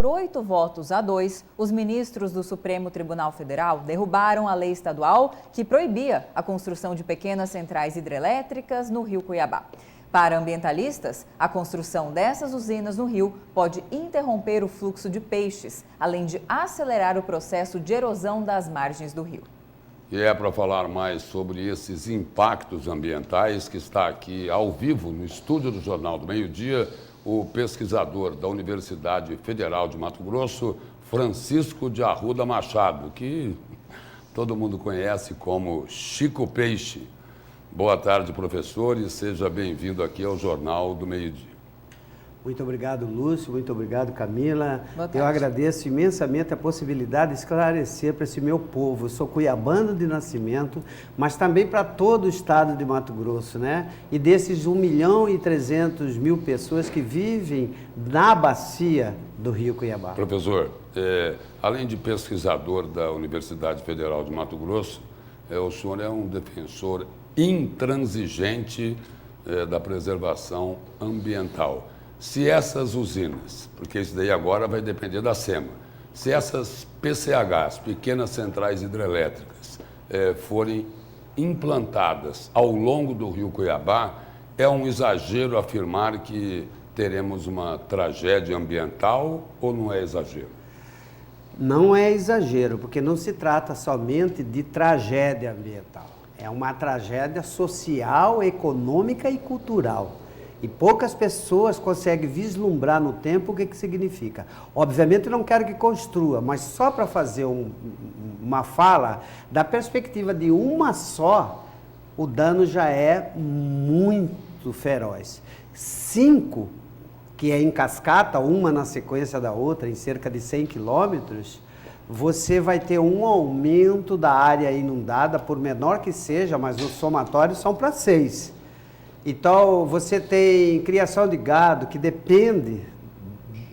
8 votos a 2, os ministros do Supremo Tribunal Federal derrubaram a lei estadual que proibia a construção de pequenas centrais hidrelétricas no Rio Cuiabá. Para ambientalistas, a construção dessas usinas no rio pode interromper o fluxo de peixes, além de acelerar o processo de erosão das margens do rio. E é para falar mais sobre esses impactos ambientais que está aqui ao vivo no estúdio do Jornal do Meio-Dia o pesquisador da Universidade Federal de Mato Grosso, Francisco de Arruda Machado, que todo mundo conhece como Chico Peixe. Boa tarde, professor, e seja bem-vindo aqui ao Jornal do Meio-Dia. Muito obrigado, Lúcio. Muito obrigado, Camila. Boa tarde. Eu agradeço imensamente a possibilidade de esclarecer para esse meu povo. Eu sou cuiabano de nascimento, mas também para todo o estado de Mato Grosso, né? E desses 1.300.000 pessoas que vivem na bacia do Rio Cuiabá. Professor, além de pesquisador da Universidade Federal de Mato Grosso, o senhor é um defensor intransigente da preservação ambiental. Se essas usinas, porque isso daí agora vai depender da SEMA, se essas PCHs, pequenas centrais hidrelétricas, forem implantadas ao longo do Rio Cuiabá, é um exagero afirmar que teremos uma tragédia ambiental ou não é exagero? Não é exagero, porque não se trata somente de tragédia ambiental. É uma tragédia social, econômica e cultural. E poucas pessoas conseguem vislumbrar no tempo o que significa. Obviamente, não quero que construa, mas só para fazer uma fala, da perspectiva de uma só, o dano já é muito feroz. 5, que é em cascata, uma na sequência da outra, em cerca de 100 quilômetros, você vai ter um aumento da área inundada, por menor que seja, mas os somatórios são para 6. Então, você tem criação de gado que depende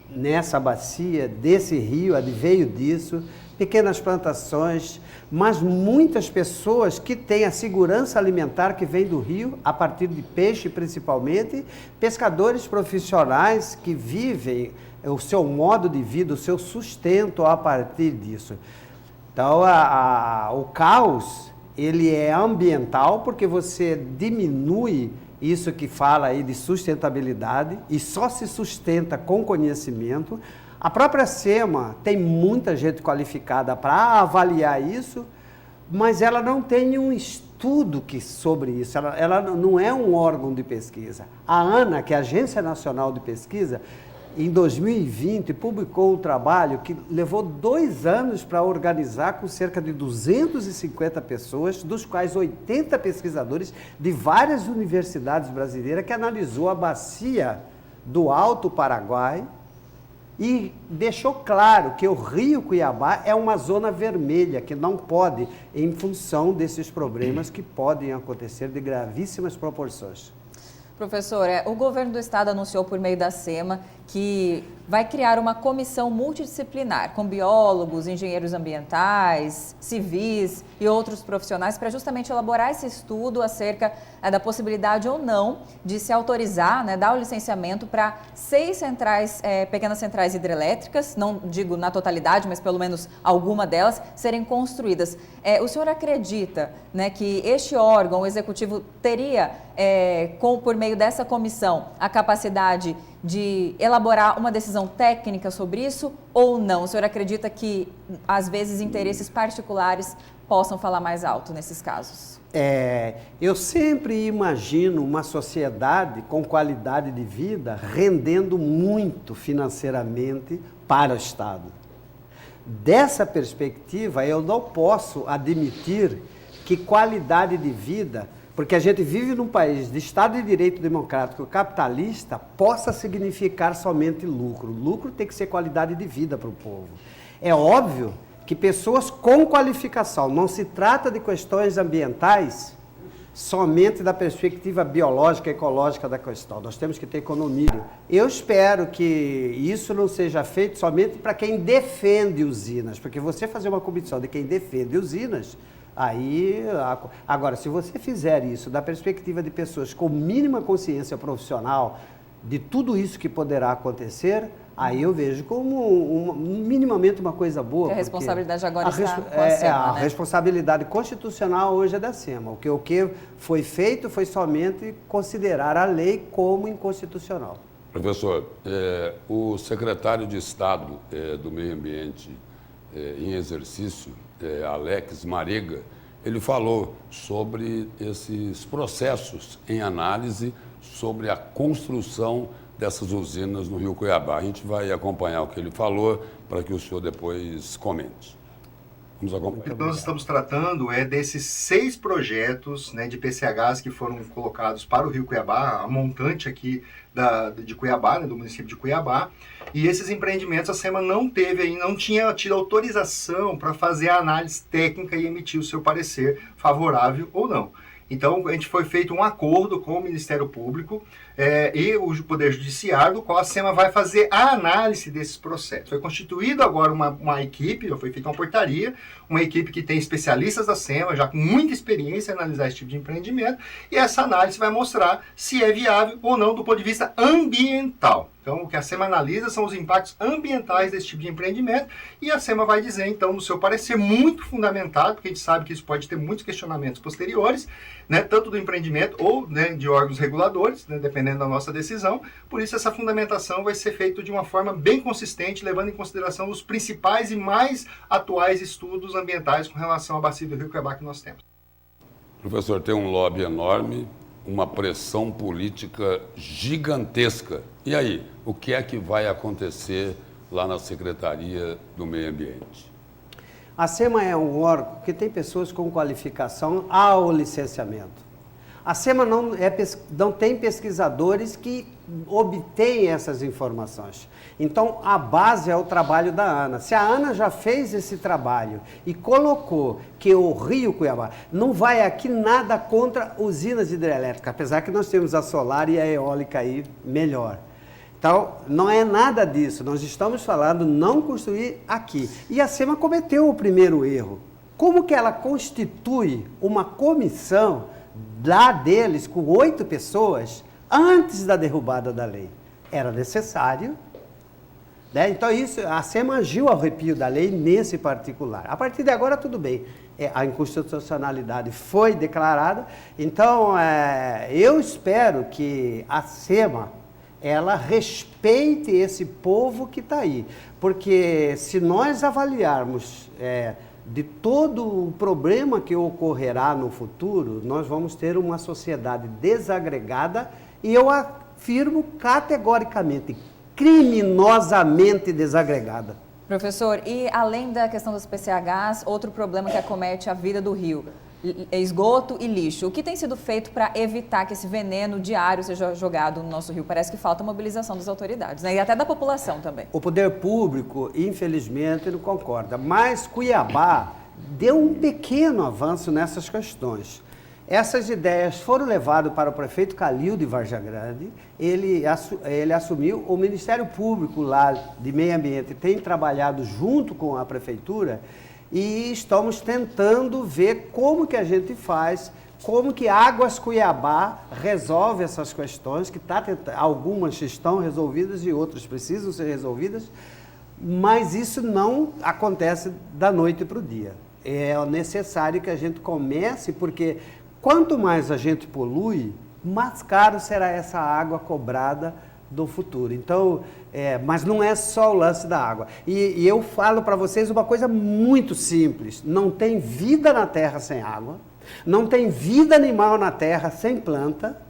nessa bacia, desse rio, adveio disso, pequenas plantações, mas muitas pessoas que têm a segurança alimentar que vem do rio, a partir de peixe principalmente, pescadores profissionais que vivem o seu modo de vida, o seu sustento a partir disso. Então, o caos, ele é ambiental porque você diminui isso que fala aí de sustentabilidade e só se sustenta com conhecimento. A própria SEMA tem muita gente qualificada para avaliar isso, mas ela não tem um estudo sobre isso, ela não é um órgão de pesquisa. A ANA, que é a Agência Nacional de Pesquisa, em 2020 publicou um trabalho que levou 2 anos para organizar com cerca de 250 pessoas, dos quais 80 pesquisadores de várias universidades brasileiras, que analisou a bacia do Alto Paraguai e deixou claro que o Rio Cuiabá é uma zona vermelha, que não pode, em função desses problemas que podem acontecer de gravíssimas proporções. Professor, o governo do estado anunciou por meio da SEMA que vai criar uma comissão multidisciplinar com biólogos, engenheiros ambientais, civis e outros profissionais para justamente elaborar esse estudo acerca da possibilidade ou não de se autorizar, dar o licenciamento para 6 centrais, pequenas centrais hidrelétricas, não digo na totalidade, mas pelo menos alguma delas, serem construídas. O senhor acredita que este órgão, o executivo, teria, por meio dessa comissão, a capacidade de elaborar uma decisão técnica sobre isso ou não? O senhor acredita que, às vezes, interesses particulares possam falar mais alto nesses casos? Eu sempre imagino uma sociedade com qualidade de vida rendendo muito financeiramente para o Estado. Dessa perspectiva, eu não posso admitir que qualidade de vida, porque a gente vive num país de Estado de Direito democrático capitalista, possa significar somente lucro. Lucro tem que ser qualidade de vida para o povo. É óbvio que pessoas com qualificação, não se trata de questões ambientais somente da perspectiva biológica e ecológica da questão. Nós temos que ter economia. Eu espero que isso não seja feito somente para quem defende usinas, porque você fazer uma comissão de quem defende usinas, agora, se você fizer isso da perspectiva de pessoas com mínima consciência profissional de tudo isso que poderá acontecer, aí eu vejo como minimamente uma coisa boa. Que a responsabilidade agora está com a a SEMA, A né? responsabilidade constitucional hoje é da SEMA. O que foi feito foi somente considerar a lei como inconstitucional. Professor, o secretário de Estado do Meio Ambiente em exercício, Alex Marega, ele falou sobre esses processos em análise sobre a construção dessas usinas no Rio Cuiabá. A gente vai acompanhar o que ele falou para que o senhor depois comente. Vamos acompanhar. O que nós estamos tratando é desses 6 projetos, né, de PCHs que foram colocados para o Rio Cuiabá, a montante aqui de Cuiabá, né, do município de Cuiabá. E esses empreendimentos a SEMA não tinha tido autorização para fazer a análise técnica e emitir o seu parecer favorável ou não. Então, foi feito um acordo com o Ministério Público e o Poder Judiciário, do qual a SEMA vai fazer a análise desses processos. Foi constituída agora uma equipe, foi feita uma portaria, uma equipe que tem especialistas da SEMA, já com muita experiência em analisar esse tipo de empreendimento, e essa análise vai mostrar se é viável ou não do ponto de vista ambiental. Então, o que a SEMA analisa são os impactos ambientais desse tipo de empreendimento, e a SEMA vai dizer, então, no seu parecer muito fundamentado, porque a gente sabe que isso pode ter muitos questionamentos posteriores, né, tanto do empreendimento ou, né, de órgãos reguladores, né, dependendo da nossa decisão. Por isso, essa fundamentação vai ser feita de uma forma bem consistente, levando em consideração os principais e mais atuais estudos ambientais com relação à bacia do Rio Cuiabá que nós temos. Professor, tem um lobby enorme, uma pressão política gigantesca. E aí, o que é que vai acontecer lá na Secretaria do Meio Ambiente? A SEMA é um órgão que tem pessoas com qualificação ao licenciamento. A SEMA não tem pesquisadores que obtêm essas informações. Então, a base é o trabalho da ANA. Se a ANA já fez esse trabalho e colocou que o Rio Cuiabá não vai aqui nada contra usinas hidrelétricas, apesar que nós temos a solar e a eólica aí melhor. Então, não é nada disso. Nós estamos falando não construir aqui. E a SEMA cometeu o primeiro erro. Como que ela constitui uma comissão lá deles com 8 pessoas antes da derrubada da lei? Era necessário, né? Então, a SEMA agiu ao arrepio da lei nesse particular. A partir de agora, tudo bem. A inconstitucionalidade foi declarada. Então, eu espero que a SEMA ela respeite esse povo que está aí. Porque se nós avaliarmos de todo o problema que ocorrerá no futuro, nós vamos ter uma sociedade desagregada e eu afirmo categoricamente, criminosamente desagregada. Professor, e além da questão dos PCHs, outro problema que acomete a vida do rio, esgoto e lixo. O que tem sido feito para evitar que esse veneno diário seja jogado no nosso rio? Parece que falta mobilização das autoridades, né? E até da população também. O poder público, infelizmente, não concorda. Mas Cuiabá deu um pequeno avanço nessas questões. Essas ideias foram levadas para o prefeito Calil de Varja Grande, ele assumiu, o Ministério Público lá de Meio Ambiente tem trabalhado junto com a prefeitura e estamos tentando ver como que a gente faz, como que Águas Cuiabá resolve essas questões, que algumas estão resolvidas e outras precisam ser resolvidas, mas isso não acontece da noite para o dia. É necessário que a gente comece, porque quanto mais a gente polui, mais caro será essa água cobrada do futuro. Então, mas não é só o lance da água. E eu falo para vocês uma coisa muito simples. Não tem vida na Terra sem água. Não tem vida animal na Terra sem planta.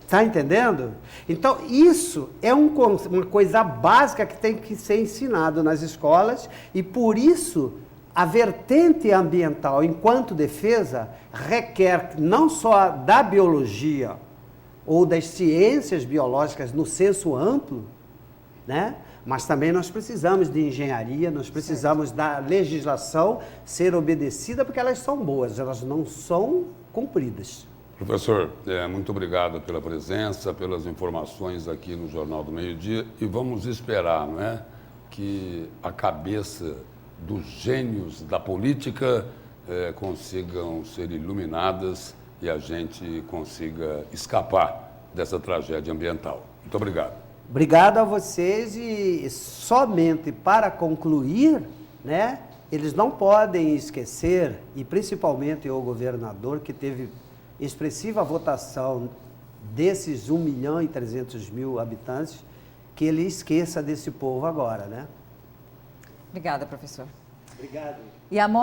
Está entendendo? Então, isso é uma coisa básica que tem que ser ensinado nas escolas e, por isso, a vertente ambiental, enquanto defesa, requer não só da biologia ou das ciências biológicas no senso amplo, né? Mas também nós precisamos de engenharia, nós precisamos da legislação ser obedecida, porque elas são boas, elas não são cumpridas. Professor, muito obrigado pela presença, pelas informações aqui no Jornal do Meio-Dia, e vamos esperar, não é, que a cabeça dos gênios da política consigam ser iluminadas e a gente consiga escapar dessa tragédia ambiental. Muito obrigado. Obrigado a vocês e somente para concluir, né, eles não podem esquecer, e principalmente o governador que teve expressiva votação desses 1.300.000 habitantes, que ele esqueça desse povo agora, né? Obrigada, professor. Obrigado. E a